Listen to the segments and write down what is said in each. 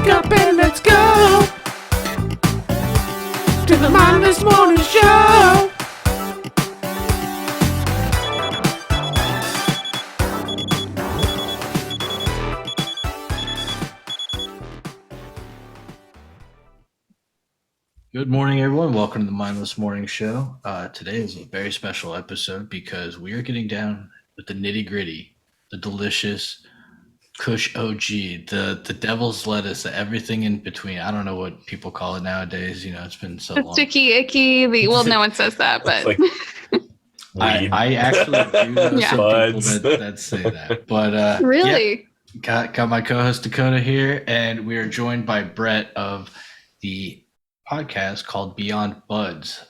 Wake up and let's go to the Mindless Morning Show. Good morning, everyone. Welcome to the Mindless Morning Show. Today is a very special episode because we are getting down with the nitty gritty, the delicious Kush OG, the devil's lettuce, everything in between. I don't know what people call it nowadays. You know, it's been so long. Sticky, icky. Well, no one says that, but Like I actually do know Yeah. some people that say that. But really, got my co-host Dakota here, and we are joined by Bret of the podcast called Beyond Buds,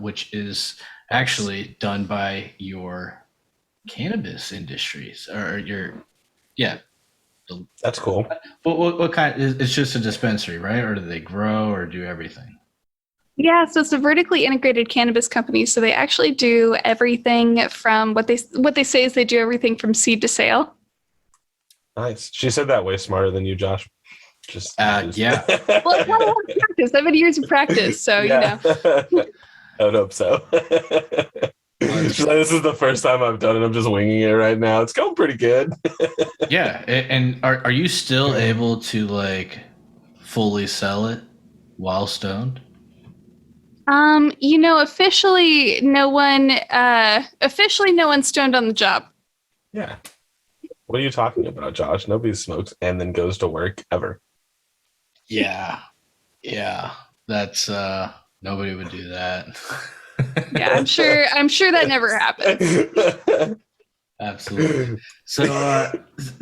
which is actually done by your cannabis industries or that's cool. What kind? It's just a dispensary, right? Or do they grow or do everything? yeah. So it's a vertically integrated cannabis company. So they actually do everything from what they say is they do everything from seed to sale. Nice. She said that way smarter than you, Josh. Just Yeah. Well, it's not a lot of practice. I've had years of practice, so yeah. I would hope so. She's like, this is the first time I've done it. I'm just winging it right now. It's going pretty good. Yeah. And are you still able to like fully sell it while stoned? Officially no one's stoned on the job. Yeah. What are you talking about, Josh? Nobody smokes and then goes to work ever. Yeah. That's nobody would do that. Yeah, I'm sure that never happens. Absolutely. So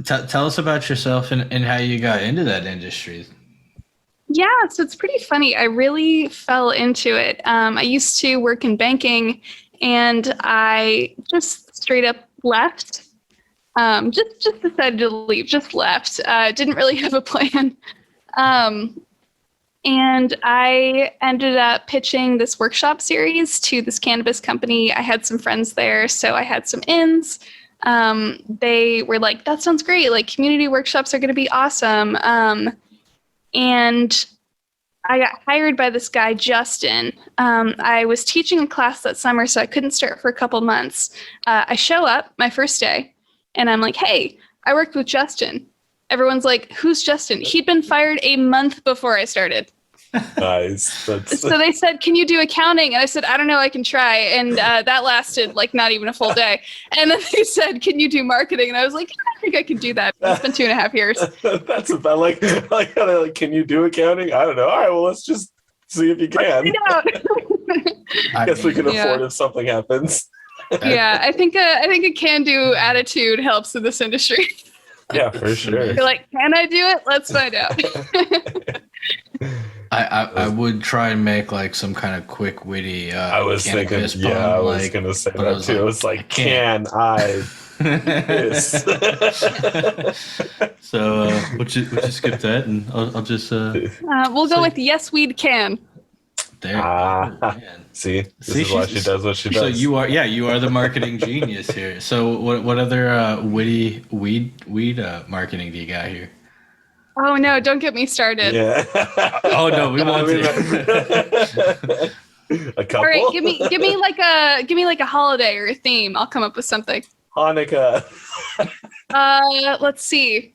tell us about yourself and how you got into that industry. Yeah, so it's pretty funny. I really fell into it. I used to work in banking, and I just straight up left. Just decided to leave. Just left. Didn't really have a plan. And I ended up pitching this workshop series to this cannabis company. I had some friends there, so I had some ins. They were like, that sounds great. Like, community workshops are going to be awesome. And I got hired by this guy, Justin. I was teaching a class that summer, so I couldn't start for a couple months. I show up my first day, and I'm like, hey, I worked with Justin. Everyone's like, who's Justin? He'd been fired a month before I started. Nice. So they said, can you do accounting? And I said, I don't know, I can try. And that lasted like not even a full day. And then they said, can you do marketing? And I was like, I think I can do that. It's been 2.5 years. That's about like how they're like, can you do accounting? I don't know. All right, well, let's just see if you can. I guess we can afford if something happens. Yeah, I think a can-do attitude helps in this industry. Yeah, for sure. You're like, can I do it? Let's find out. I would try and make like some kind of quick, witty. I was thinking, pun, I was gonna say that too. It was like, can I? This? So we'll just skip that, and I'll just. We'll go with yes, weed can. There. See, this is why she does what she does. So you are the marketing genius here. So what other witty weed marketing do you got here? Oh no! Don't get me started. Yeah. Oh no, we won't. A couple. All right, give me like a holiday or a theme. I'll come up with something. Hanukkah. Let's see.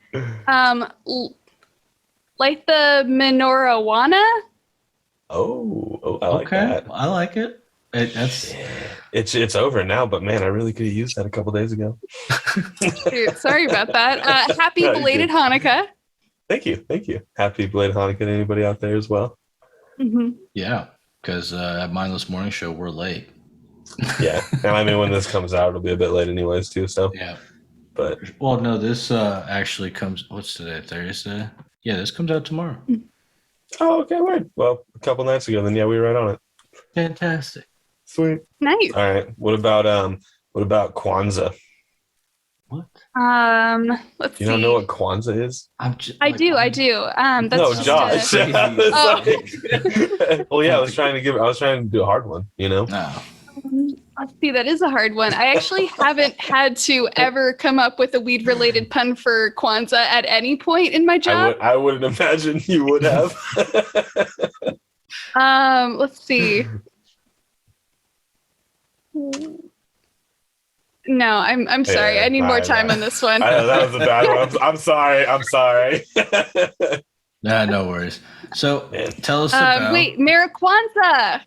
Like the menorah. Oh, I like that. I like it. It's over now, but man, I really could have used that a couple days ago. Dude, sorry about that. Happy belated Hanukkah. Thank you. Happy belated Hanukkah to anybody out there as well. Mm-hmm. Yeah, because at Mindless Morning Show we're late. Yeah, and I mean when this comes out, it'll be a bit late anyways too. So yeah, but well, no, this actually comes. What's today? Thursday. Yeah, this comes out tomorrow. Oh, okay, word. Well, a couple nights ago, then yeah, we were right on it. Fantastic. Sweet. Nice. All right. What about Kwanzaa? What? Let's see. You don't know what Kwanzaa is? I do. That's no, just Josh. Oh. Well, yeah, I was trying to do a hard one. You know. No. Let's see, that is a hard one. I actually haven't had to ever come up with a weed-related pun for Kwanzaa at any point in my job. I wouldn't imagine you would have. Let's see. No, I'm sorry. I need more time on this one. I know, that was a bad one. I'm sorry. Nah, no worries. So tell us about... Wait, Marijuana.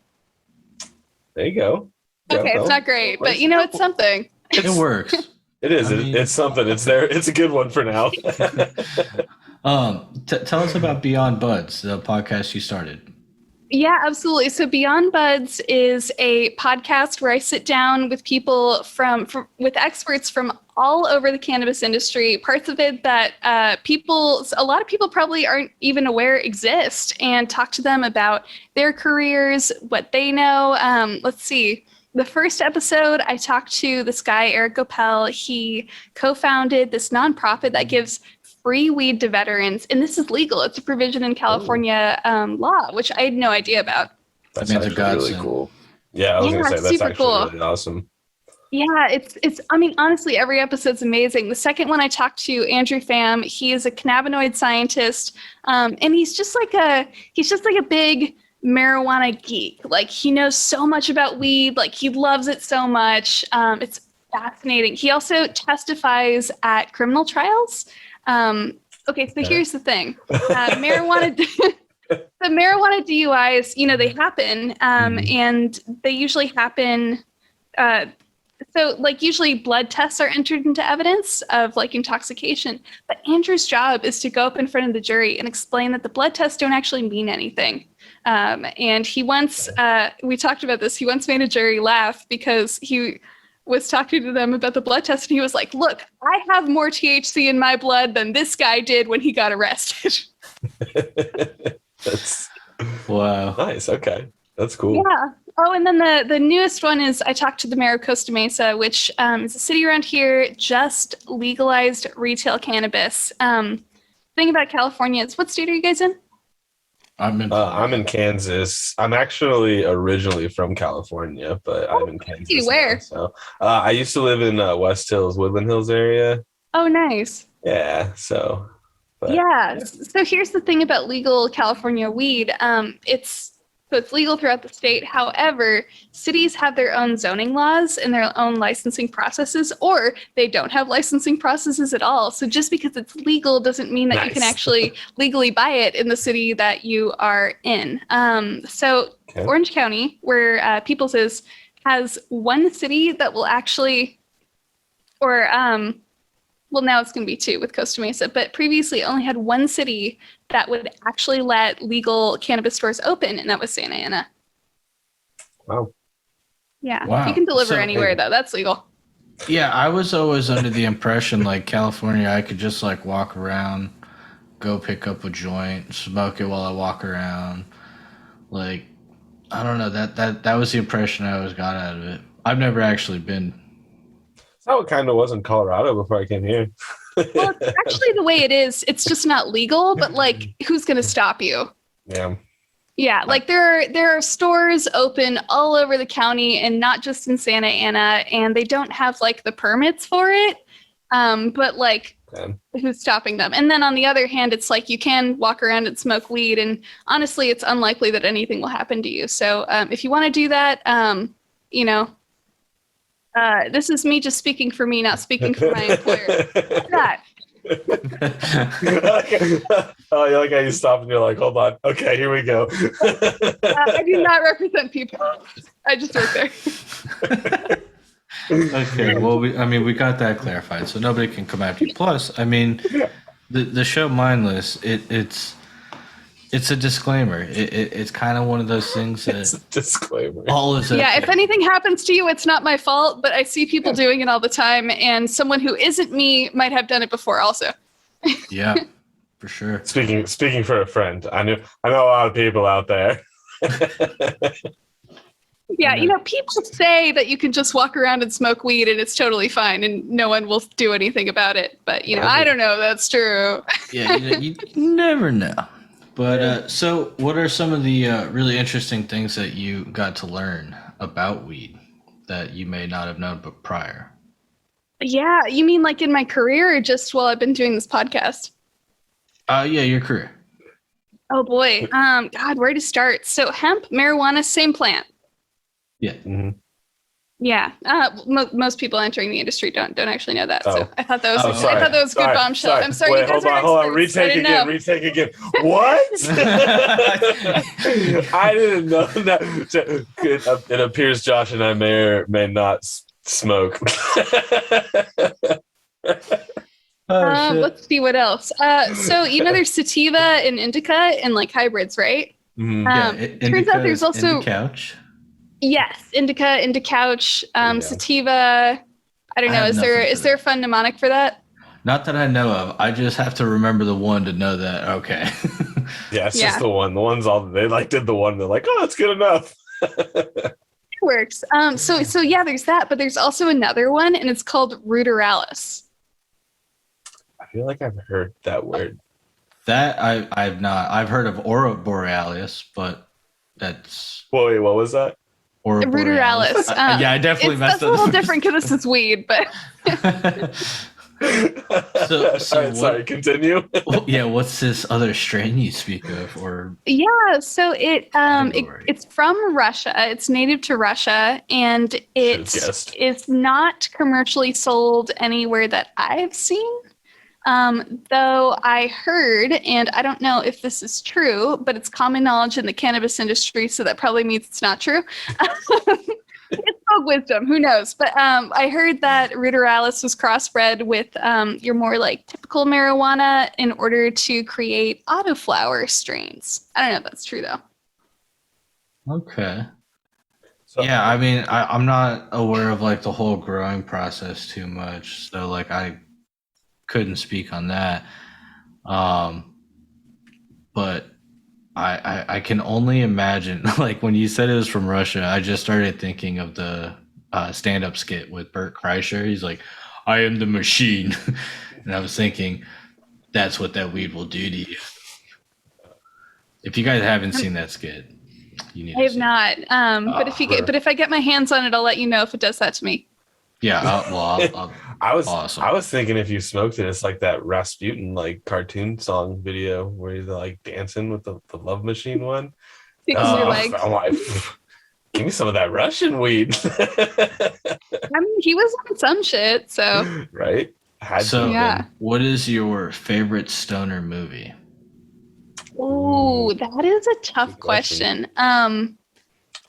There you go. Okay, it's not great, but you know, it's something. It works. It is. It's something. It's there. It's a good one for now. Tell us about Beyond Buds, the podcast you started. Yeah, absolutely. So Beyond Buds is a podcast where I sit down with people with experts from all over the cannabis industry, parts of it that a lot of people probably aren't even aware exist, and talk to them about their careers, what they know. Let's see. The first episode, I talked to this guy, Eric Gopel. He co-founded this nonprofit that gives free weed to veterans, and this is legal. It's a provision in California law, which I had no idea about. That's actually really cool. Yeah, I was gonna say that's actually really awesome. Yeah, it's. I mean, honestly, every episode's amazing. The second one, I talked to Andrew Pham. He is a cannabinoid scientist, and he's just like a big marijuana geek. Like, he knows so much about weed. Like, he loves it so much. It's fascinating. He also testifies at criminal trials. Okay, so here's the thing. Marijuana DUIs, you know, they happen, and they usually happen. So, like, usually blood tests are entered into evidence of, like, intoxication. But Andrew's job is to go up in front of the jury and explain that the blood tests don't actually mean anything. And he once, we talked about this, he once made a jury laugh because he was talking to them about the blood test, and he was like, look, I have more THC in my blood than this guy did when he got arrested. That's wow. Nice. Okay. That's cool. Yeah. Oh, and then the newest one is I talked to the mayor of Costa Mesa, which is a city around here, just legalized retail cannabis. Thing about California is, what state are you guys in? I'm in Kansas. I'm actually originally from California, but I'm in Kansas. Where? Now, so I used to live in West Hills, Woodland Hills area. Oh, nice. Yeah. So. Yeah. So here's the thing about legal California weed. It's legal throughout the state. However, cities have their own zoning laws and their own licensing processes, or they don't have licensing processes at all. So just because it's legal doesn't mean that you can actually legally buy it in the city that you are in. Orange County, where Peoples is, has one city that will actually, well, now it's going to be two with Costa Mesa, but previously only had one city that would actually let legal cannabis stores open, and that was Santa Ana. Wow. Yeah. Wow. You can deliver anywhere, though. That's legal. Yeah, I was always under the impression, like, California, I could just, like, walk around, go pick up a joint, smoke it while I walk around. Like, I don't know. That was the impression I always got out of it. I've never actually been. That's how it kind of was in Colorado before I came here. Well, it's actually the way it is. It's just not legal, but, like, who's going to stop you? Yeah. Yeah, like there are stores open all over the county and not just in Santa Ana, and they don't have, like, the permits for it. But, like, who's stopping them? And then on the other hand, it's like you can walk around and smoke weed, and honestly, it's unlikely that anything will happen to you. So if you want to do that, you know, this is me just speaking for me, not speaking for my employer. That. Oh, you like how you stop and you're like, hold on. Okay, here we go. I do not represent people. I just work there. Okay, well, we got that clarified, so nobody can come after you. Plus, I mean, the show Mindless, it's a disclaimer. It's kind of one of those things that it's a disclaimer. All is okay. Yeah, if anything happens to you, it's not my fault, but I see people doing it all the time, and someone who isn't me might have done it before also. Yeah, for sure. Speaking for a friend, I know a lot of people out there. Yeah, you know, people say that you can just walk around and smoke weed and it's totally fine and no one will do anything about it. But, you know, I don't know if that's true. Yeah, you never know. But so what are some of the really interesting things that you got to learn about weed that you may not have known but prior? Yeah, you mean like in my career or just while I've been doing this podcast? Yeah, your career. Oh boy. God, where to start? So hemp, marijuana, same plant. Yeah. Mm-hmm. Yeah. Most people entering the industry don't actually know that. So I thought that was sorry. I thought that was a good bombshell. I'm sorry. Wait, you guys hold are on. experts. Retake again. What? I didn't know that. It appears Josh and I may or may not smoke. Let's see what else. So there's sativa and indica and like hybrids, right? Mm-hmm. Turns out there's also couch. Yes, indica, couch, sativa. I don't know. Is there a fun mnemonic for that? Not that I know of. I just have to remember the one to know that. Okay. Yeah, it's just the one. The one's all they did the one. They're like, oh, that's good enough. It works. So yeah, there's that, but there's also another one, and it's called ruderalis. I feel like I've heard that word. That I've not. I've heard of Aurora Borealis, but that's. Wait, what was that? Ruderalis. Yeah, I definitely messed up. That's a little different because this is weed, but. so sorry, continue. Yeah, what's this other strain you speak of? Or so it's from Russia. It's native to Russia, and it is not commercially sold anywhere that I've seen. Though I heard, and I don't know if this is true, but it's common knowledge in the cannabis industry, so that probably means it's not true. It's folk wisdom, who knows? But I heard that ruderalis was crossbred with your more like typical marijuana in order to create autoflower strains. I don't know if that's true though. Okay. So, yeah, I mean, I'm not aware of like the whole growing process too much, so like I couldn't speak on that. But I can only imagine, like when you said it was from Russia, I just started thinking of the stand-up skit with Bert Kreischer. He's like, I am the machine. And I was thinking, that's what that weed will do to you. If you guys haven't seen that skit, you need to. I have not. But if I get my hands on it, I'll let you know if it does that to me. Yeah, I was thinking if you smoked it, it's like that Rasputin like cartoon song video where he's like dancing with the love machine one. I'm like, give me some of that Russian weed. I mean, he was on some shit, so right. What is your favorite stoner movie? Oh, that is a tough question.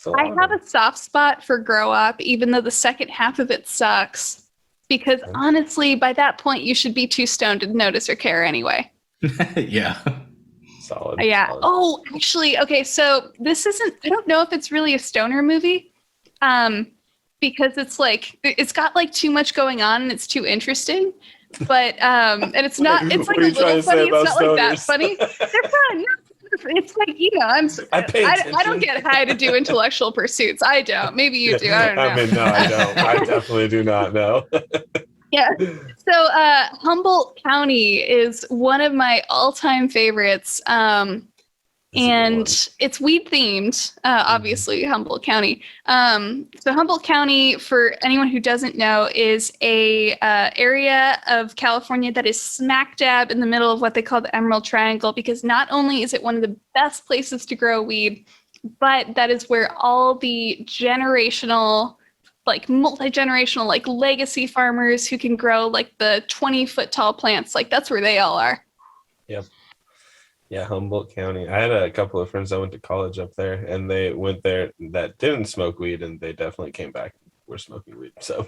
I have a soft spot for Grow Up, even though the second half of it sucks. Because honestly, by that point, you should be too stoned to notice or care anyway. Yeah. Solid. Yeah. Solid. Oh, actually, okay. So this isn't. I don't know if it's really a stoner movie, because it's got like too much going on and it's too interesting. But and it's not. It's like a little funny. It's not like that funny. They're fun. It's like, I don't get high to do intellectual pursuits. I don't. Maybe you do. I don't know. I mean, no, I don't. I definitely do not know. Yeah. So Humboldt County is one of my all-time favorites. And it's weed themed, obviously, Humboldt County. So Humboldt County, for anyone who doesn't know, is a area of California that is smack dab in the middle of what they call the Emerald Triangle, because not only is it one of the best places to grow weed, but that is where all the generational, like multi-generational, like legacy farmers who can grow like the 20-foot tall plants, like that's where they all are. Yep. Yeah, Humboldt County. I had a couple of friends that went to college up there, and they went there that didn't smoke weed, and they definitely came back and were smoking weed. So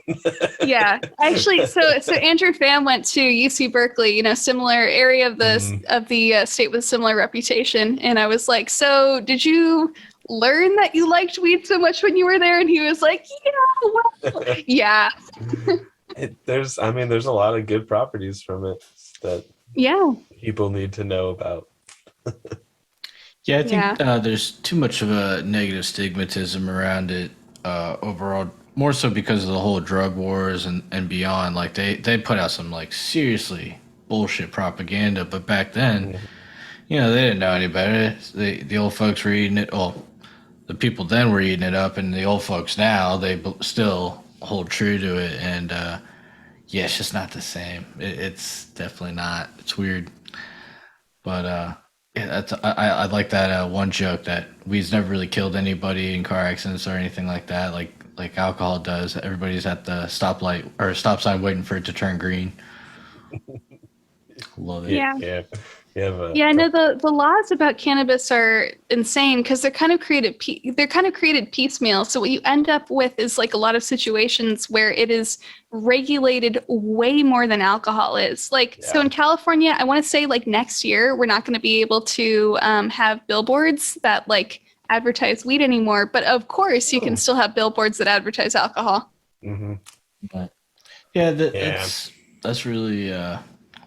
yeah, actually, so Andrew Pham went to UC Berkeley, similar area of the state with similar reputation, and I was like, so did you learn that you liked weed so much when you were there? And he was like, yeah. There's a lot of good properties from it that people need to know about. Yeah, I think there's too much of a negative stigmatism around it overall, more so because of the whole drug wars and beyond. Like they put out some like seriously bullshit propaganda, but back then, they didn't know any better. The old folks were eating it. Well, the people then were eating it up, and the old folks now, they still hold true to it. And yeah, it's just not the same. It's definitely not. It's weird. But yeah, I like that one joke that weed's never really killed anybody in car accidents or anything like that. Like alcohol does. Everybody's at the stoplight or stop sign waiting for it to turn green. Love it. Yeah. Yeah, no, the laws about cannabis are insane because they're kind of created piecemeal. So what you end up with is like a lot of situations where it is regulated way more than alcohol is. So in California, I want to say like next year we're not going to be able to have billboards that like advertise weed anymore. But of course, you can still have billboards that advertise alcohol. Mm-hmm. But, yeah, that's really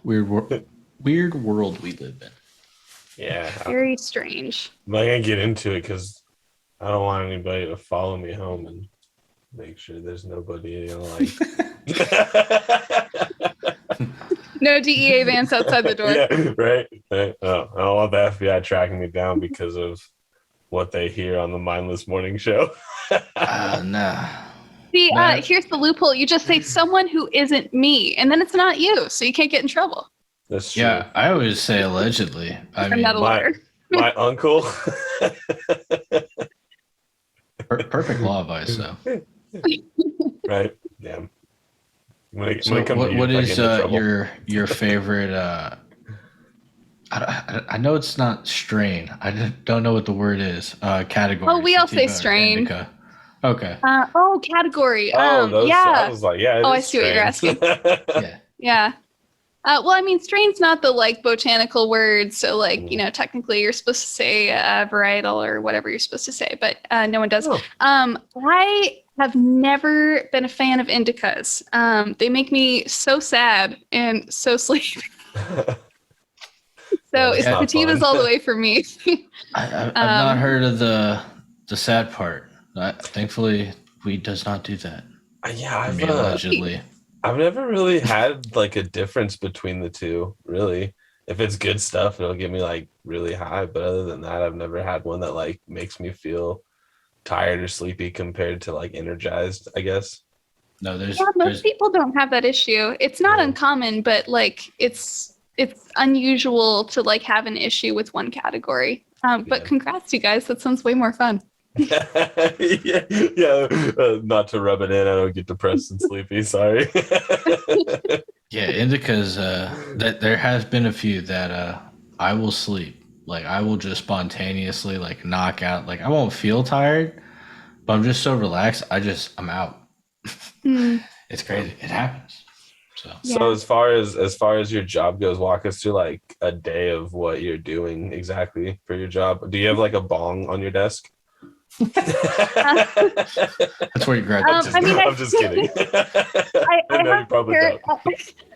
weird world we live in. Yeah. Very strange. I'm not going to get into it because I don't want anybody to follow me home and make sure there's nobody, like... No DEA vans outside the door. Yeah, right. Oh, I don't want the FBI tracking me down because of what they hear on the Mindless Morning Show. No. See, here's the loophole. You just say someone who isn't me, and then it's not you, so you can't get in trouble. That's true. Yeah, I always say allegedly. I'm not a lawyer. My uncle. Perfect law advice, though. Right. Yeah. What is your favorite? I know it's not strain. I don't know what the word is. Category. Oh, we all say strain. Indica. Okay. Category. Yeah. I was like, yeah. I see what you're asking. Yeah. Yeah. Well, I mean, strain's not the like botanical word, so like technically you're supposed to say varietal or whatever you're supposed to say, but no one does. I have never been a fan of indicas. They make me so sad and so sleepy. So it's sativas all the way for me. I've not heard of the sad part. Thankfully, weed does not do that. Yeah, allegedly. I've never really had like a difference between the two, really. If it's good stuff, it'll get me like really high. But other than that, I've never had one that like makes me feel tired or sleepy compared to like energized, I guess. No, most people don't have that issue. It's not uncommon, but like it's unusual to like have an issue with one category. But congrats, you guys. That sounds way more fun. Not to rub it in. I don't get depressed and sleepy. Sorry. Yeah, indicas. That there has been a few that I will sleep. Like I will just spontaneously like knock out. Like I won't feel tired, but I'm just so relaxed. I'm out. It's crazy. It happens. So as far as your job goes, walk us through like a day of what you're doing exactly for your job. Do you have like a bong on your desk? That's where you graduate. I'm just kidding. I know you probably don't.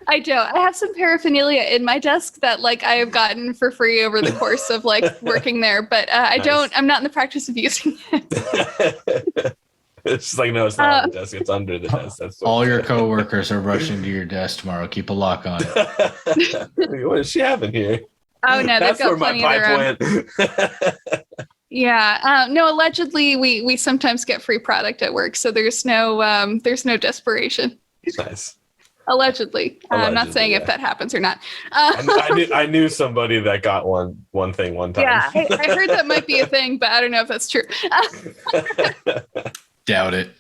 I don't. I have some paraphernalia in my desk that like I have gotten for free over the course of like working there, but I don't. I'm not in the practice of using it. It's just like, no, it's not on the desk. It's under the desk. That's all your coworkers are rushing to your desk tomorrow. Keep a lock on it. What is she having here? Oh no, they've got plenty of their own. Yeah. No, allegedly we sometimes get free product at work, so there's no desperation. Nice. Allegedly. I'm not saying if that happens or not. I knew somebody that got one thing one time. Yeah, I heard that might be a thing, but I don't know if that's true. Doubt it.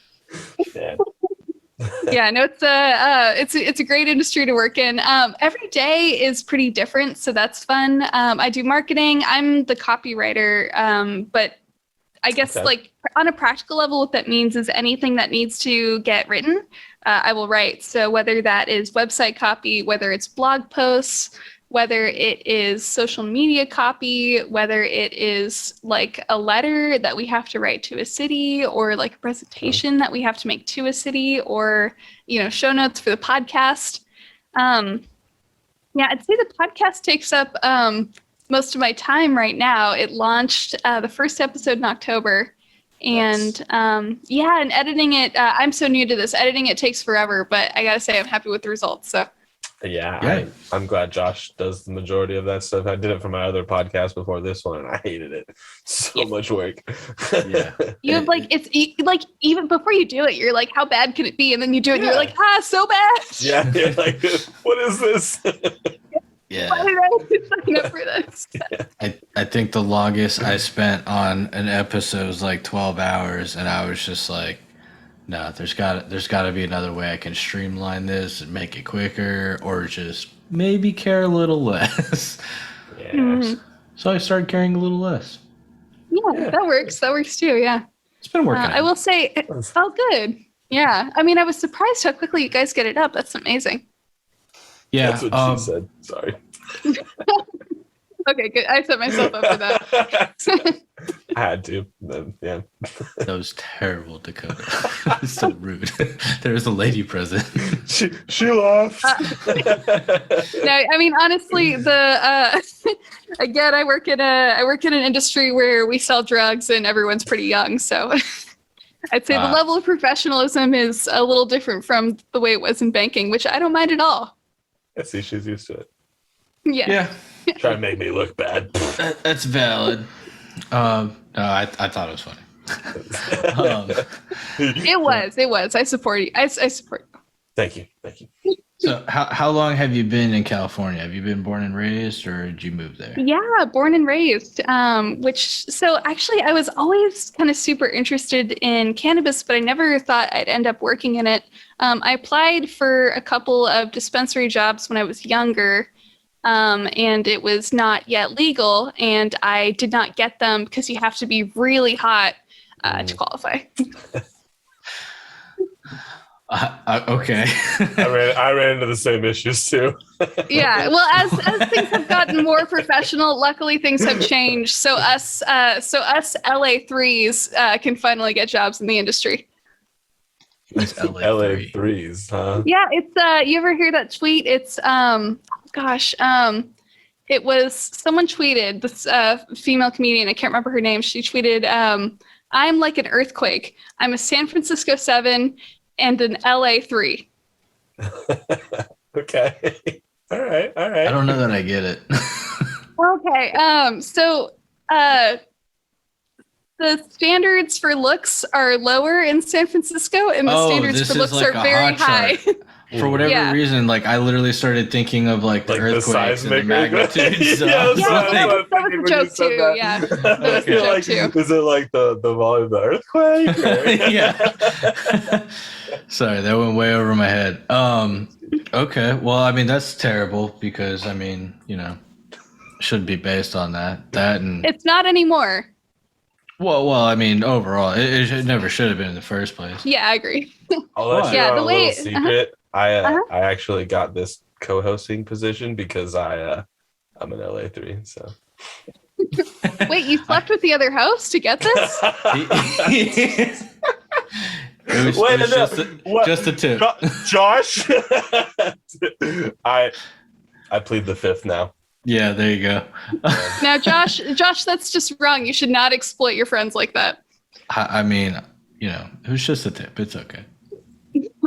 Yeah, no, it's a great industry to work in. Every day is pretty different, so that's fun. I do marketing. I'm the copywriter, but I guess like on a practical level, what that means is anything that needs to get written, I will write. So whether that is website copy, whether it's blog posts, whether it is social media copy, whether it is like a letter that we have to write to a city or like a presentation that we have to make to a city or, show notes for the podcast. I'd say the podcast takes up most of my time right now. It launched the first episode in October. And and editing it, I'm so new to this. Editing it takes forever, but I gotta say I'm happy with the results. So Yeah. I'm glad Josh does the majority of that stuff. I did it for my other podcast before this one, and I hated it. So much work. Yeah. You have like even before you do it, you're like, how bad can it be? And then you do it, and you're like, so bad. Yeah, you're like, what is this? Yeah. Why did I sign up for this? I think the longest I spent on an episode was like 12 hours, and I was just like, no, there's got to be another way I can streamline this and make it quicker, or just maybe care a little less. Yeah. Mm-hmm. So I started caring a little less. Yeah, that works. That works too. Yeah. It's been working. I will say it felt good. Yeah. I mean, I was surprised how quickly you guys get it up. That's amazing. Yeah. That's what she said. Sorry. Okay, good. I set myself up for that. I had to. Yeah. That was terrible, Dakota. It's so rude. There was a lady present. She laughed. No, I mean honestly, again, I work in an industry where we sell drugs and everyone's pretty young, so I'd say the level of professionalism is a little different from the way it was in banking, which I don't mind at all. I see, she's used to it. Yeah. Try to make me look bad. That's valid. No, I thought it was funny. It was. I support you. I support you. Thank you. So how long have you been in California? Have you been born and raised, or did you move there? Yeah, born and raised. So actually I was always kind of super interested in cannabis, but I never thought I'd end up working in it. I applied for a couple of dispensary jobs when I was younger. And it was not yet legal, and I did not get them because you have to be really hot to qualify. Okay. I ran into the same issues too. Yeah, well, as things have gotten more professional, luckily things have changed. So us LA threes can finally get jobs in the industry. LA threes, huh? Yeah, it's you ever hear that tweet? It's it was someone tweeted, this female comedian, I can't remember her name. She tweeted, I'm like an earthquake. I'm a San Francisco 7 and an LA 3. Okay. All right. I don't know that I get it. Okay. So the standards for looks are lower in San Francisco, and the standards for looks are very high. For whatever reason, like I literally started thinking of like the earthquakes and the magnitudes. That was a joke too. Yeah, that was a joke too. Is it like the volume of the earthquake? Yeah. Sorry, that went way over my head. Okay, well, I mean that's terrible because I mean should be based on that and it's not anymore. Well, I mean overall, it never should have been in the first place. Yeah, I agree. I'll let you know a little secret. I actually got this co-hosting position because I'm an LA 3. So wait, you slept with the other host to get this? It was just a tip. Josh, I plead the fifth now. Yeah, there you go. Now, Josh, that's just wrong. You should not exploit your friends like that. I mean, it was just a tip. It's okay.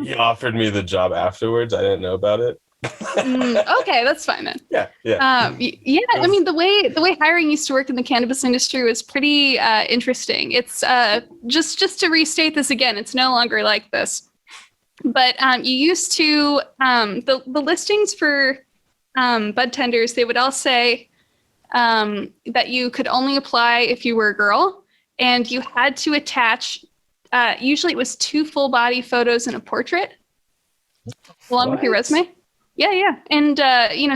He offered me the job afterwards. I didn't know about it. Okay, that's fine then. Yeah. I mean, the way hiring used to work in the cannabis industry was pretty interesting. It's just to restate this again, it's no longer like this. But you used to the listings for bud tenders, they would all say that you could only apply if you were a girl, and you had to attach. Usually, it was 2 full body photos and a portrait, along with your resume. Yeah, and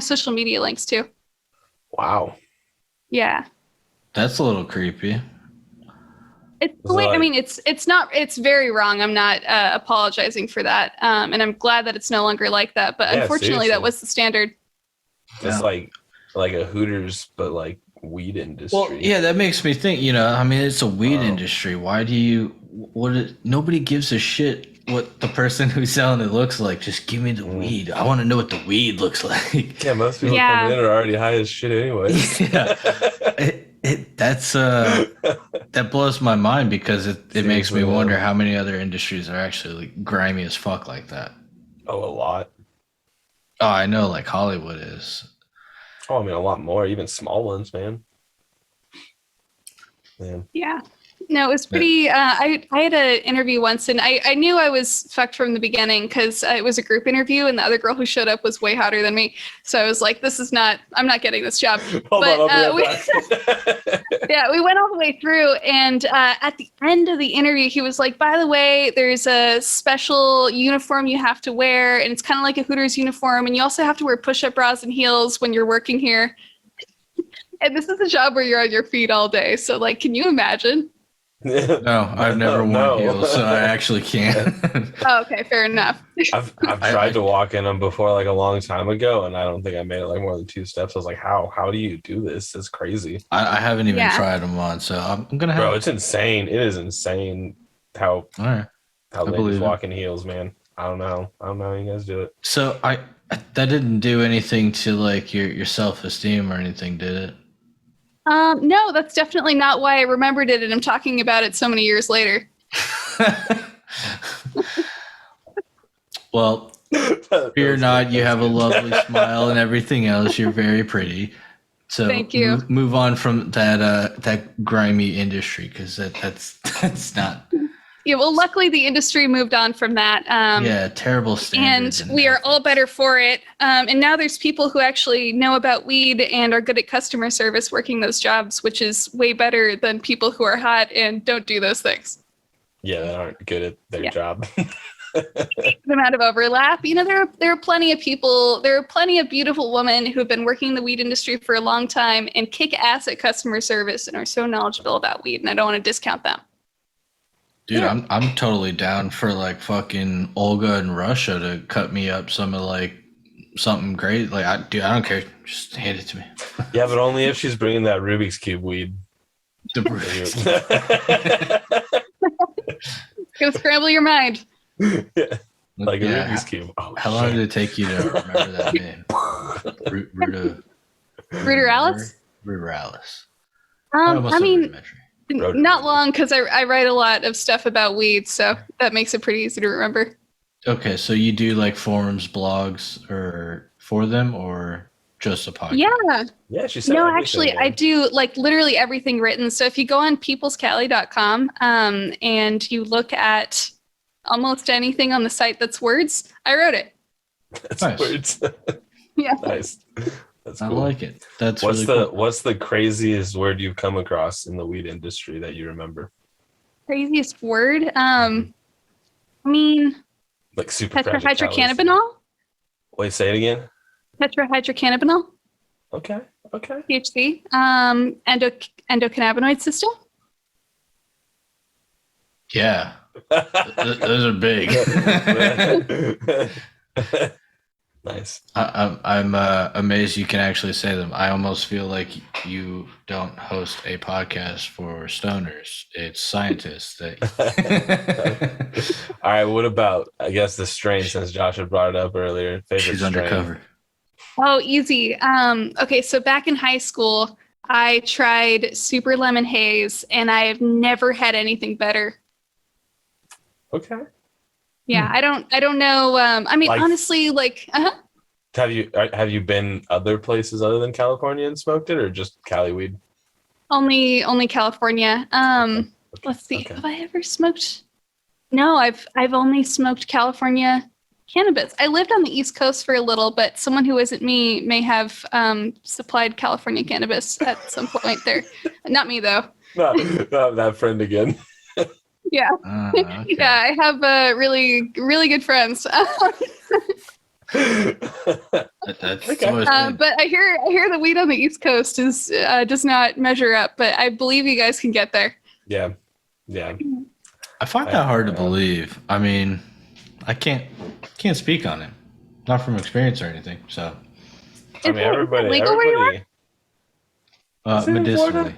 social media links too. Wow. Yeah. That's a little creepy. It's the way. I mean, it's not. It's very wrong. I'm not apologizing for that, and I'm glad that it's no longer like that. But unfortunately, that was the standard. It's like a Hooters, but like weed industry. Well, yeah, that makes me think. I mean, it's a weed industry. Why do you? Nobody gives a shit what the person who's selling it looks like. Just give me the weed. I want to know what the weed looks like. Yeah, most people coming in are already high as shit anyway. Yeah, that blows my mind because it makes me wonder how many other industries are actually like grimy as fuck like that. Oh, a lot. Oh, I know, like Hollywood is. Oh, I mean, a lot more, even small ones, man. Yeah. No, it was pretty. I had an interview once, and I knew I was fucked from the beginning because it was a group interview, and the other girl who showed up was way hotter than me. So I was like, I'm not getting this job. Hold on, I'll be we, right back. yeah, we went all the way through, and at the end of the interview, he was like, by the way, there's a special uniform you have to wear, and it's kind of like a Hooters uniform, and you also have to wear push-up bras and heels when you're working here. And this is a job where you're on your feet all day. So, like, can you imagine? No, I've never worn heels, so I actually can't. Oh, okay, fair enough. I've tried to walk in them before, like a long time ago, and I don't think I made it like more than 2 steps. I was like, how do you do this? It's crazy. I haven't even tried them on, so I'm gonna have. Bro, it's insane. It is insane how ladies walk in heels, man. I don't know how you guys do it. So that didn't do anything to like your self-esteem or anything, did it? No, that's definitely not why I remembered it, and I'm talking about it so many years later. Well, fear not, you have a lovely smile and everything else. You're very pretty. So thank you. Move on from that grimy industry, because that's not. Yeah, well, luckily the industry moved on from that. Yeah, terrible standards. And we are all better for it. And now there's people who actually know about weed and are good at customer service working those jobs, which is way better than people who are hot and don't do those things. Yeah, that aren't good at their job. The amount of overlap. You know, there are plenty of people, there are plenty of beautiful women who have been working in the weed industry for a long time and kick ass at customer service and are so knowledgeable about weed, and I don't want to discount them. Dude, I'm totally down for like fucking Olga in Russia to cut me up something great. Like I don't care. Just hand it to me. Yeah, but only if she's bringing that Rubik's Cube weed. It's gonna scramble your mind. Yeah. Like a Rubik's Cube. Oh, how long did it take you to remember that name? Ruder Alice? Ruder Alice. I mean, not long, because I write a lot of stuff about weed, so that makes it pretty easy to remember. Okay, so you do like forums, blogs, or for them, or just a podcast? Yeah, she said. No, actually, I do like literally everything written. So if you go on peoplescali.com and you look at almost anything on the site that's words, I wrote it. That's nice. Words. Yeah. Nice. That's cool. I like it. That's what's the craziest word you've come across in the weed industry that you remember? Craziest word? I mean, like super tetrahydrocannabinol. Wait, say it again. Tetrahydrocannabinol. Okay. THC. Endocannabinoid system. Yeah. Those are big. Nice. I'm amazed you can actually say them. I almost feel like you don't host a podcast for stoners. It's scientists that. All right. What about, I guess, the strain, since Josh had brought it up earlier? Favorite She's strain. undercover. Oh, easy. Okay, so back in high school, I tried Super Lemon Haze, and I have never had anything better. Okay. Yeah, I don't know. I mean, honestly, like, have you been other places other than California and smoked it, or just Cali weed? Only California. Okay. Let's see. Okay. Have I ever smoked? No, I've only smoked California cannabis. I lived on the East Coast for a little, but someone who isn't me may have supplied California cannabis at some point there. Not me though. Not that friend again. Yeah. Okay. Yeah, I have really, really good friends. That's okay. But I hear the weed on the East Coast is does not measure up, but I believe you guys can get there. Yeah. I find that hard to believe. I mean, I can't speak on it, not from experience or anything. So, I mean, everybody legal where you are? Medicinally.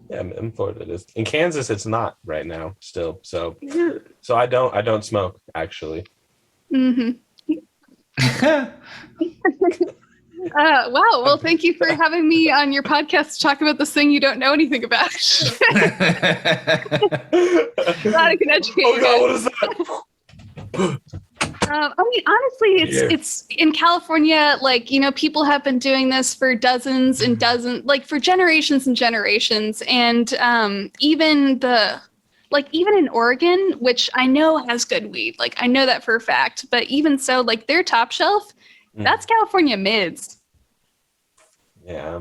Yeah, in Florida it is. In Kansas, it's not right now still. So I don't smoke actually. Mm-hmm. Wow. Well, thank you for having me on your podcast to talk about this thing you don't know anything about. Glad I can educate you. Oh God, what is that? Honestly, it's in California. Like, people have been doing this for dozens and dozens, like for generations and generations. And even in Oregon, which I know has good weed, like I know that for a fact. But even so, like their top shelf, that's California mids. Yeah.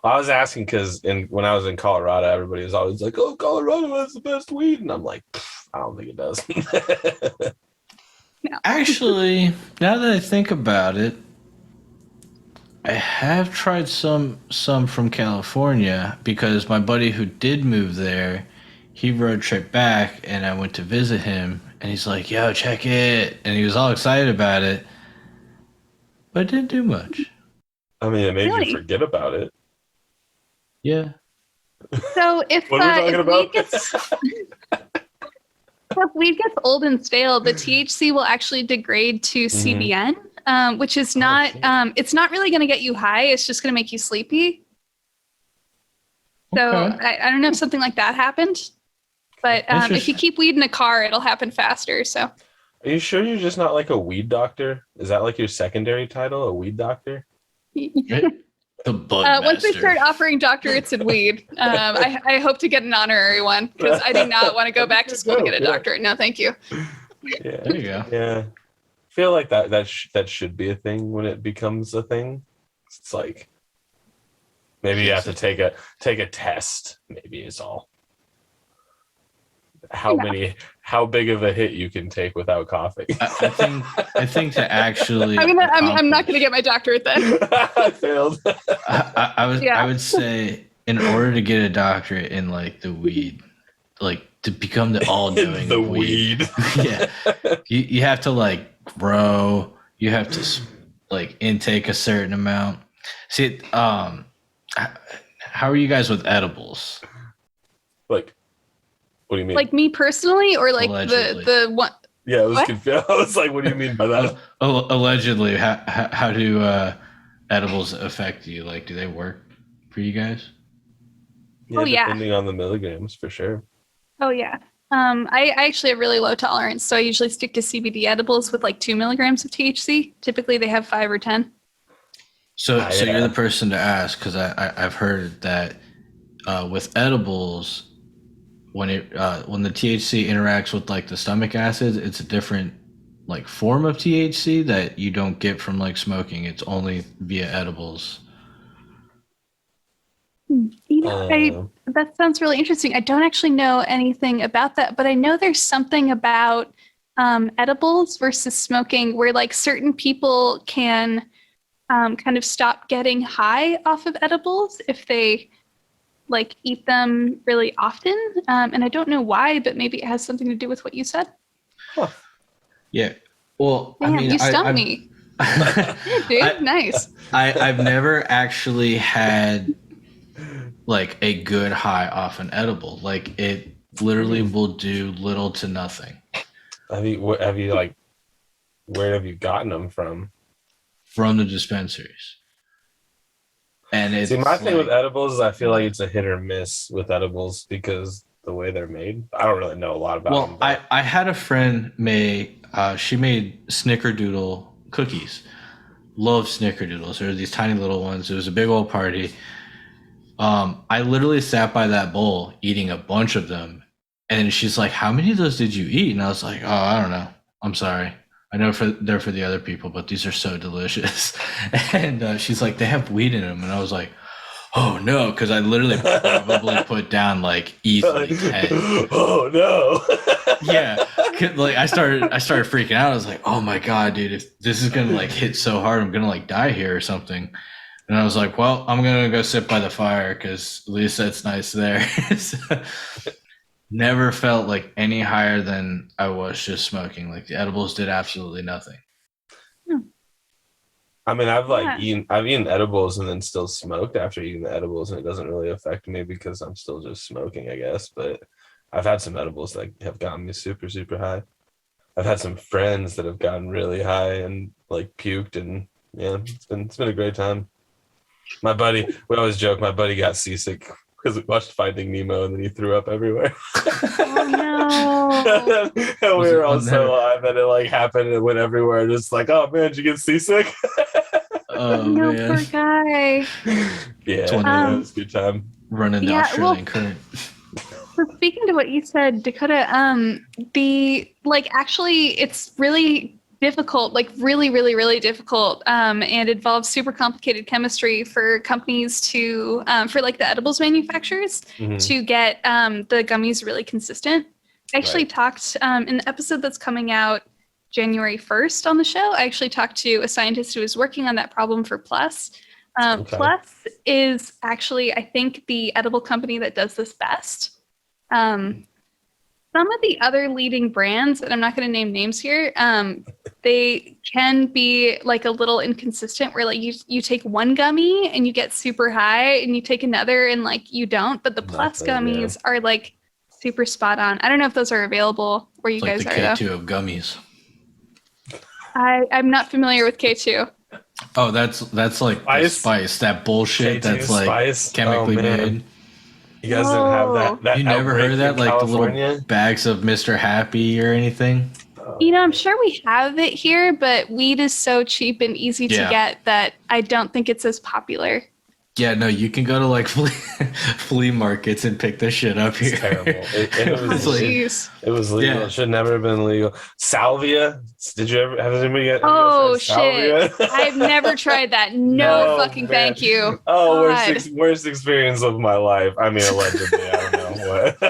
Well, I was asking because when I was in Colorado, everybody was always like, "Oh, Colorado has the best weed," and I'm like, I don't think it does. No. Actually, now that I think about it, I have tried some from California because my buddy who did move there, he road trip back and I went to visit him and he's like, "Yo, check it." And he was all excited about it. But it didn't do much. I mean, it made you forget about it. Yeah. So if weed gets old and stale, the THC will actually degrade to CBN, which is not, it's not really going to get you high. It's just going to make you sleepy. So I don't know if something like that happened, but if you keep weed in a car, it'll happen faster. So. Are you sure you're just not like a weed doctor? Is that like your secondary title, a weed doctor? The bug once they start offering doctorates in weed, I hope to get an honorary one because I do not want to go back to school to get a doctorate. No, thank you. Yeah, there you go. Yeah, I feel like that should be a thing when it becomes a thing. It's like maybe you have to take a test. Maybe is all. How big of a hit you can take without coughing. I think to actually I'm not gonna get my doctorate then. I failed. I would say in order to get a doctorate in like the weed, like to become the all-knowing the weed. Yeah. You have to like grow, you have to like intake a certain amount. See, how are you guys with edibles? Like, what do you mean? Like me personally, or like Allegedly. the one? Yeah, I was confused. I was like, what do you mean by that? Allegedly, how do edibles affect you? Like, do they work for you guys? Yeah, depending on the milligrams, for sure. Oh yeah. I actually have really low tolerance, so I usually stick to CBD edibles with like 2 milligrams of THC. Typically, they have 5 or 10. So you're the person to ask because I've heard that with edibles, when the THC interacts with like the stomach acids, it's a different like form of THC that you don't get from like smoking. It's only via edibles. That sounds really interesting. I don't actually know anything about that, but I know there's something about edibles versus smoking where like certain people can kind of stop getting high off of edibles if they like eat them really often. And I don't know why, but maybe it has something to do with what you said. Huh. Yeah. Well, damn, I mean, you stumped me. Yeah, dude, nice. I've never actually had like a good high off an edible. Like it literally will do little to nothing. Have you like, where have you gotten them from? From the dispensaries. And it's my thing with edibles is I feel like it's a hit or miss with edibles because the way they're made. I don't really know a lot about them. Well, I had a friend she made snickerdoodle cookies. Love snickerdoodles. There were these tiny little ones. It was a big old party. I literally sat by that bowl eating a bunch of them. And she's like, "How many of those did you eat?" And I was like, "Oh, I don't know. I'm sorry. I know they're for the other people, but these are so delicious." And she's like, "They have weed in them." And I was like, "Oh no," because I literally probably put down like easily 10. Oh no. Yeah, like I started freaking out. I was like, "Oh my god, dude! If this is gonna like hit so hard, I'm gonna like die here or something." And I was like, "Well, I'm gonna go sit by the fire because at least that's nice there." So, never felt like any higher than I was just smoking. Like the edibles did absolutely nothing. I mean, I've eaten edibles and then still smoked after eating the edibles, and it doesn't really affect me because I'm still just smoking, I guess. But I've had some edibles that have gotten me super, super high. I've had some friends that have gotten really high and like puked, and yeah, it's been a great time. My buddy, we always joke, my buddy got seasick because we watched Finding Nemo and then he threw up everywhere. Oh no! And we were all so live and it like happened and it went everywhere. Just like, oh man, did you get seasick? Oh no, man, poor guy. Yeah, it was a good time. Running the Australian current. So speaking to what you said, Dakota, actually it's really difficult, like really, really, really difficult, and involves super complicated chemistry for companies to, for like the edibles manufacturers to get the gummies really consistent. I actually talked in the episode that's coming out January 1st on the show. I actually talked to a scientist who was working on that problem for Plus. Plus is actually, I think, the edible company that does this best. Some of the other leading brands, and I'm not going to name names here, they can be like a little inconsistent where like you take one gummy and you get super high and you take another and like you don't, but the Plus gummies are like super spot on. I don't know if those are available where you guys like are the K2 of gummies. I'm not familiar with K2. Oh, that's like the spice, that bullshit K2 that's like spice? chemically made. You guys didn't have that. You never heard of that, like California? the little bags of Mr. Happy or anything? You know, I'm sure we have it here, but weed is so cheap and easy to get that I don't think it's as popular. Yeah, no, you can go to like flea markets and pick this shit up here. It's terrible. It was legal. Yeah. It should never have been legal. Salvia. Did you ever have anybody get? Oh shit! I've never tried that. No fucking man. Thank you. Oh, worst experience of my life. I mean, allegedly. I don't know what.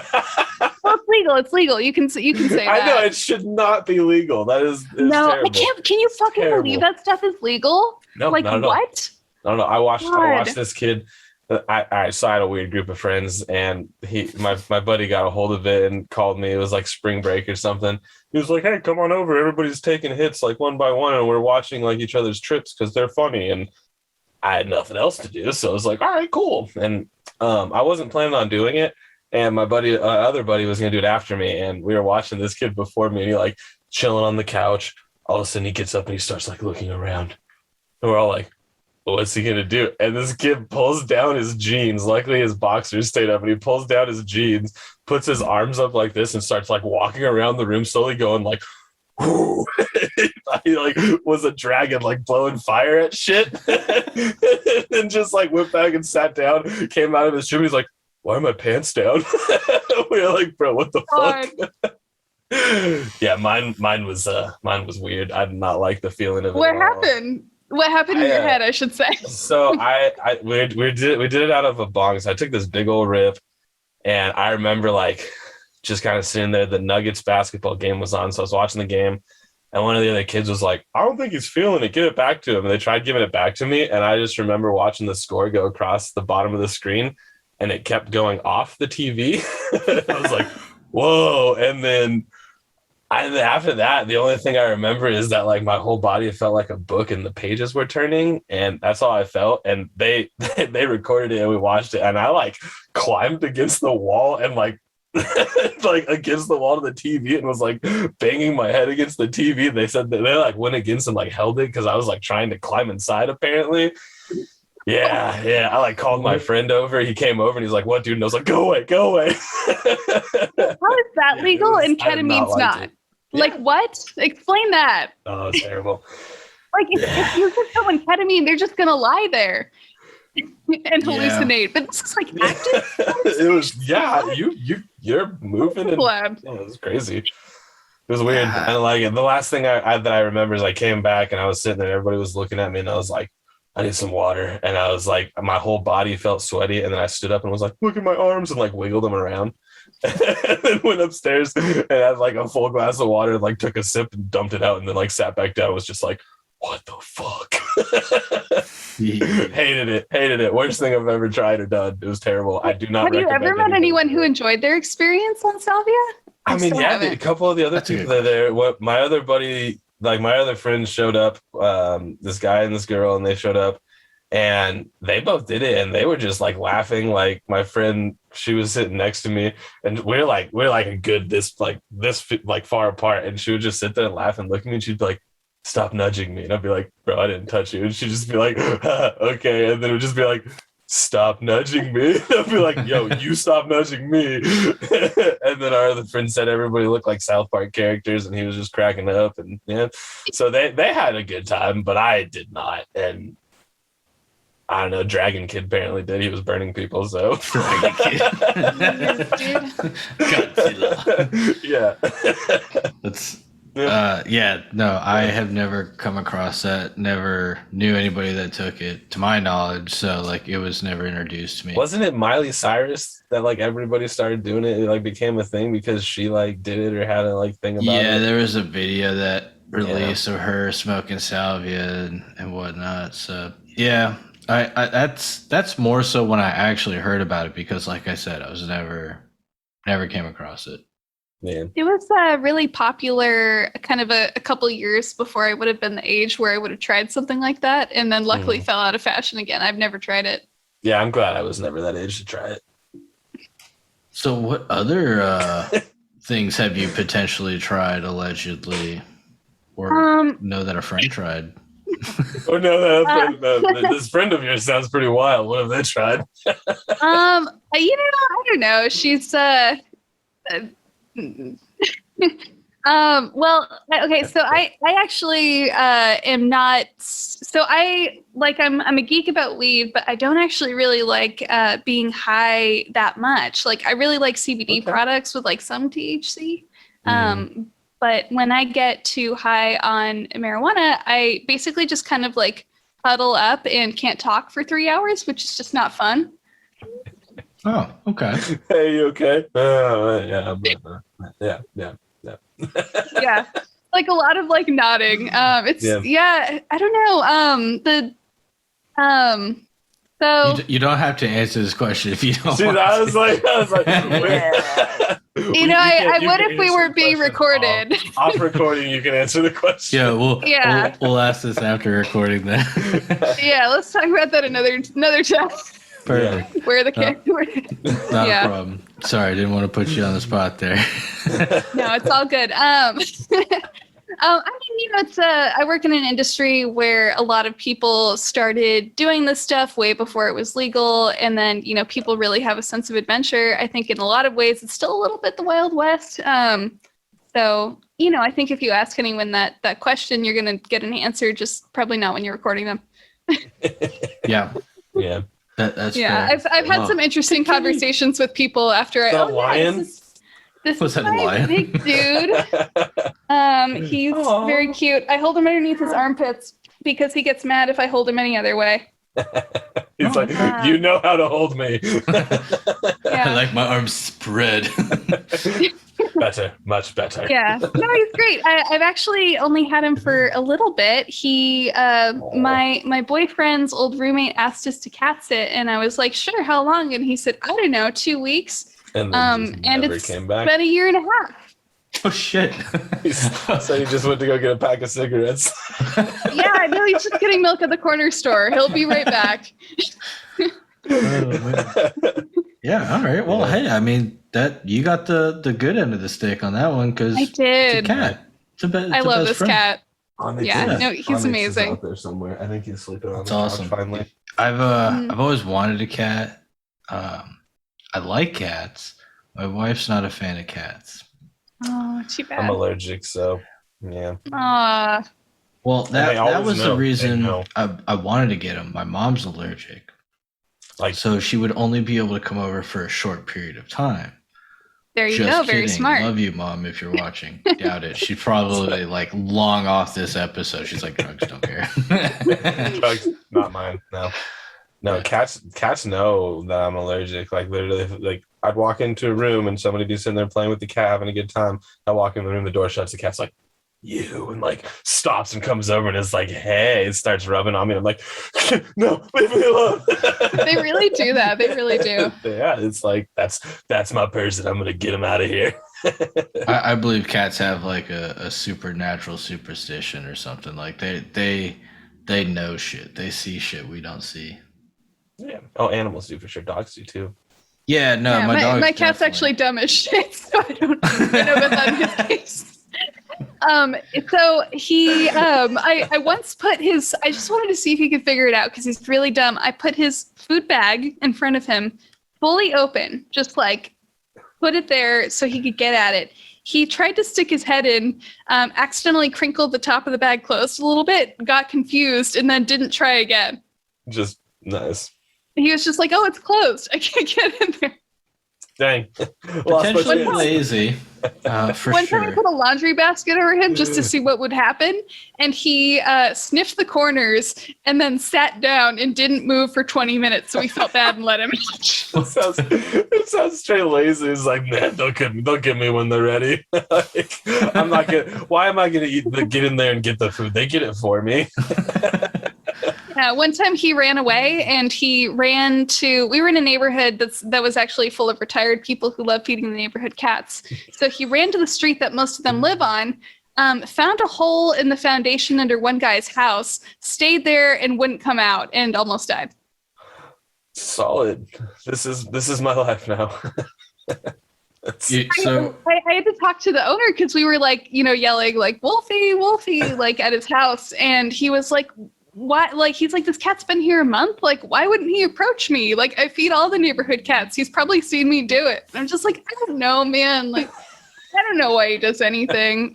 Well, it's legal. It's legal. You can say that. I know it should not be legal. That is no. Terrible. I can't. Can you fucking believe that stuff is legal? No, like not at what? All. No, I watched this kid. I had a weird group of friends, and my buddy got a hold of it and called me. It was like spring break or something. He was like, "Hey, come on over. Everybody's taking hits like one by one, and we're watching like each other's trips because they're funny." And I had nothing else to do, so I was like, "All right, cool." And I wasn't planning on doing it, and my buddy, other buddy, was gonna do it after me, and we were watching this kid before me, and he like chilling on the couch. All of a sudden, he gets up and he starts like looking around, and we're all like, what's he gonna do? And this kid pulls down his jeans. Luckily his boxers stayed up, and he pulls down his jeans, puts his arms up like this, and starts like walking around the room slowly going like, whoo. He like was a dragon like blowing fire at shit. And just like went back and sat down, came out of his room. He's like, why are my pants down? We were like, bro, what the fuck? Yeah, mine was weird. I did not like the feeling of it. What happened? What happened in your head, I should say? So we did it out of a bong. So I took this big old rip, and I remember like just kind of sitting there. The Nuggets basketball game was on, so I was watching the game, and one of the other kids was like, "I don't think he's feeling it. Give it back to him." And they tried giving it back to me, and I just remember watching the score go across the bottom of the screen, and it kept going off the TV. I was like, "Whoa!" And then. After that, the only thing I remember is that like my whole body felt like a book and the pages were turning, and that's all I felt. And they recorded it and we watched it, and I like climbed against the wall and like like against the wall of the TV and was like banging my head against the TV. They said that they like went against and like held it because I was like trying to climb inside apparently. Yeah. I like called my friend over. He came over and he's like, "What, dude?" And I was like, "Go away." How is that legal and ketamine's not? Like what? Explain that. Oh, it's terrible. Like if you give someone ketamine, they're just gonna lie there and hallucinate. But this is like active. It was you're moving and it was crazy. It was weird. I don't like it. The last thing that I remember is I came back and I was sitting there, everybody was looking at me, and I was like, I need some water. And I was like, my whole body felt sweaty, and then I stood up and was like, look at my arms, and like wiggled them around. And then went upstairs and had like a full glass of water and like took a sip and dumped it out, and then like sat back down. Was just like, what the fuck? Hated it. Worst thing I've ever tried or done. It was terrible. I do not. Have you ever met anyone who enjoyed their experience on Salvia? I mean, yeah, a couple of the other people that are there. What my other buddy, like my other friends showed up, this guy and this girl, and they showed up. And they both did it, and they were just like laughing. Like my friend, she was sitting next to me, and we're like a good this far apart, and she would just sit there and laugh and look at me, and she'd be like, "Stop nudging me," and I'd be like, "Bro, I didn't touch you," and she'd just be like, "Okay," and then it would just be like, stop nudging me. I'll be like, yo, you stop nudging me. And then our other friend said everybody looked like South Park characters, and he was just cracking up. And yeah, so they had a good time, but I did not. And I don't know, Dragon Kid apparently did. He was burning people, so Dragon Kid. Godzilla. Yeah. That's no, I have never come across that, never knew anybody that took it, to my knowledge, so like it was never introduced to me. Wasn't it Miley Cyrus that like everybody started doing it? It like became a thing because she like did it or had a like thing about it? Yeah, there was a video that released of her smoking salvia and whatnot, so yeah. I that's more so when I actually heard about it, because like I said, I was never came across it. Man. It was really popular kind of a couple years before I would have been the age where I would have tried something like that, and then luckily fell out of fashion again. I've never tried it. Yeah, I'm glad I was never that age to try it. So what other things have you potentially tried, allegedly, or know that a friend tried? Oh no, this friend of yours sounds pretty wild. What have they tried? I don't know. She's okay, so I actually am not, so I'm a geek about weed, but I don't actually really like being high that much. Like I really like CBD products with like some THC. But when I get too high on marijuana, I basically just kind of like huddle up and can't talk for 3 hours, which is just not fun. Oh, okay. Hey, you okay? Yeah. Yeah, like a lot of like nodding. I don't know. So you don't have to answer this question if you don't. See, I was like, I would if we weren't being recorded. Off recording, you can answer the question. Yeah, we'll ask this after recording then. Yeah, let's talk about that another time. Perfect. Yeah. Where the character? Not a problem. Sorry, I didn't want to put you on the spot there. No, it's all good. I work in an industry where a lot of people started doing this stuff way before it was legal, and then people really have a sense of adventure. I think in a lot of ways it's still a little bit the Wild West. So I think if you ask anyone that question, you're gonna get an answer, just probably not when you're recording them. Yeah. That's fair. I've had some interesting conversations with people after this was that my lion? big dude. He's very cute. I hold him underneath his armpits because he gets mad if I hold him any other way. He's like, you know how to hold me. I like my arms spread. Better, much better. Yeah, no, he's great. I've actually only had him for a little bit. He, my boyfriend's old roommate asked us to cat sit, and I was like, sure, how long? And he said, I don't know, 2 weeks. And it's been a year and a half. Oh shit! So he just went to go get a pack of cigarettes. Yeah, no, he's just getting milk at the corner store. He'll be right back. Yeah, all right. Well, hey, I mean that you got the good end of the stick on that one, because I did. It's a cat. I love this cat. Onyx no, he's amazing. Out there somewhere. I think he's sleeping on It's the awesome. couch finally. I've always wanted a cat. I like cats. My wife's not a fan of cats. Oh, too bad. I'm allergic, so yeah. Well, that was the reason I wanted to get him. My mom's allergic. So she would only be able to come over for a short period of time. There you go. Very smart. Love you, Mom, if you're watching. Doubt it. She's probably long off this episode. She's like, drugs, don't care. Drugs, not mine. No, cats know that I'm allergic. Like literally, I'd walk into a room and somebody be sitting there playing with the cat, having a good time. I walk in the room, the door shuts, the cat's like, you, and stops and comes over and is like, hey, it starts rubbing on me. I'm like, no, leave me alone. They really do that. They really do. Yeah, it's like that's my person. I'm gonna get him out of here. I believe cats have a supernatural superstition or something. They know shit. They see shit we don't see. Yeah. Oh, animals do for sure. Dogs do too. Yeah, no, my cat's actually dumb as shit, so I know about that in his case. So he, I once put his, I just wanted to see if he could figure it out because he's really dumb. I put his food bag in front of him, fully open, just like put it there so he could get at it. He tried to stick his head in, accidentally crinkled the top of the bag closed a little bit, got confused, and then didn't try again. Just nice. He was just like, oh, it's closed. I can't get in there. Dang. Potentially lazy, for One sure. time I put a laundry basket over him just to see what would happen, and he sniffed the corners and then sat down and didn't move for 20 minutes, so we felt bad and let him. It sounds straight lazy. It's like, man, don't get me when they're ready. Like, I'm not gonna. Why am I gonna get in there and get the food? They get it for me. One time he ran away and we were in a neighborhood that was actually full of retired people who love feeding the neighborhood cats. So he ran to the street that most of them live on, found a hole in the foundation under one guy's house, stayed there and wouldn't come out and almost died. Solid. This is my life now. I had to talk to the owner because we were like, yelling like Wolfie, Wolfie, like at his house. And he was like, why? Like, he's like, this cat's been here a month. Like, why wouldn't he approach me? Like, I feed all the neighborhood cats. He's probably seen me do it. And I'm just like, I don't know, man. Like, I don't know why he does anything.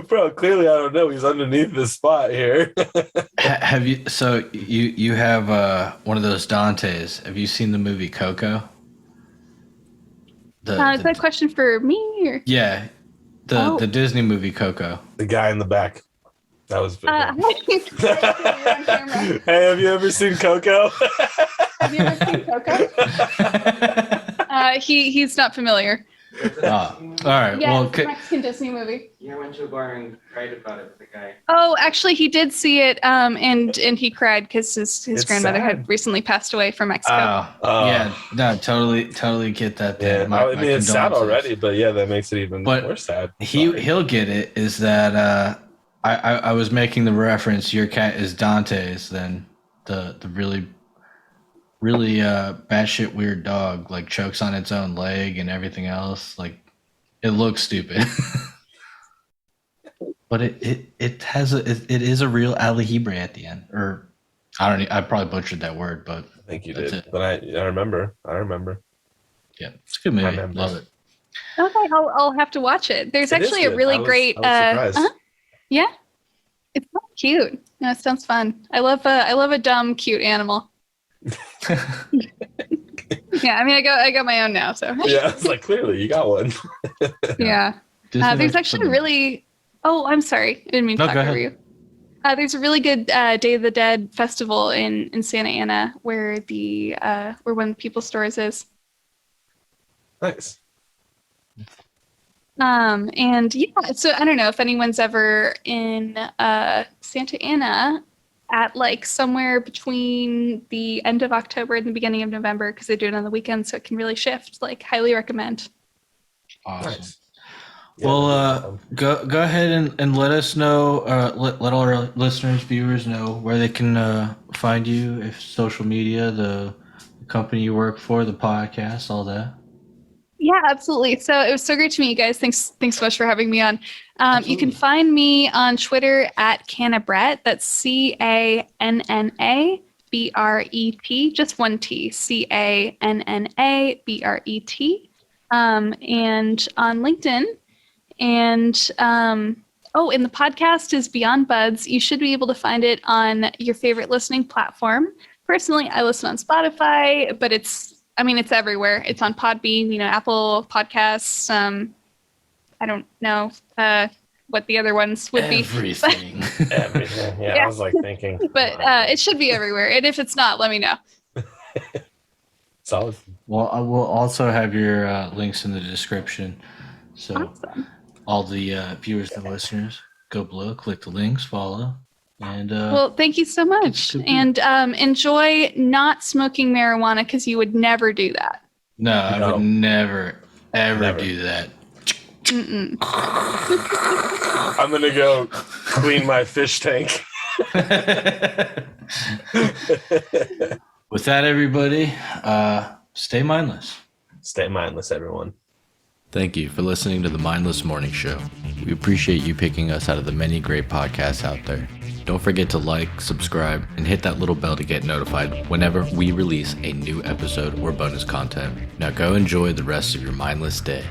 Bro, clearly I don't know. He's underneath this spot here. Have you? So you have one of those Dantes. Have you seen the movie Coco? Is that a question for me? Or? Yeah, the Disney movie Coco. The guy in the back. That was Hey, have you ever seen Coco? Have you ever seen Coco? He's not familiar. All right. Yeah, Well, it's a Mexican Disney movie. Yeah, I went to a bar and cried about it with the guy. Oh, actually, he did see it, and he cried because his grandmother sad. had recently passed away from Mexico. Yeah, no, totally get that. Yeah, I mean it's sad already, but yeah, that makes it even more sad. He'll get it. Is that I was making the reference. Your cat is Dante's. Then the really batshit weird dog like chokes on its own leg and everything else. Like it looks stupid, but it is a real aljibre at the end. Or I probably butchered that word, but I think you did. But I remember. Yeah, it's a good movie. Love it. Okay, I'll have to watch it. There's actually a really great. Yeah, it's so cute. No, it sounds fun. I love a dumb, cute animal. Yeah, I mean, I got my own now, so. Yeah, it's like clearly you got one. Yeah, there's actually a really. Oh, I'm sorry, I didn't mean to talk over you. There's a really good Day of the Dead festival in Santa Ana where where One People Stores is. Nice. And yeah, so I don't know if anyone's ever in Santa Ana at like somewhere between the end of October and the beginning of November, because they do it on the weekend, so it can really shift. Like, highly recommend. Awesome. Nice. Well, go ahead and let us know, let all our listeners, viewers know where they can find you, if social media, the company you work for, the podcast, all that. Yeah, absolutely. So it was so great to meet you guys. Thanks so much for having me on. You can find me on Twitter at Bret. That's CANNABRET, just one T, CANNABRET. And on LinkedIn. And and the podcast is Beyond Buds. You should be able to find it on your favorite listening platform. Personally, I listen on Spotify, but it's everywhere. It's on Podbean, Apple Podcasts. I don't know what the other ones would be. Everything. Everything. Yeah, I was like thinking. But it should be everywhere. And if it's not, let me know. Solid. Well, I will also have your links in the description. So Awesome. all the viewers and listeners, go below, click the links, follow. And well, thank you so much. And enjoy not smoking marijuana, because you would never do that. No, I would never, ever do that. Mm-mm. I'm going to go clean my fish tank. With that, everybody, stay mindless. Stay mindless, everyone. Thank you for listening to the Mindless Morning Show. We appreciate you picking us out of the many great podcasts out there. Don't forget to like, subscribe, and hit that little bell to get notified whenever we release a new episode or bonus content. Now go enjoy the rest of your mindless day.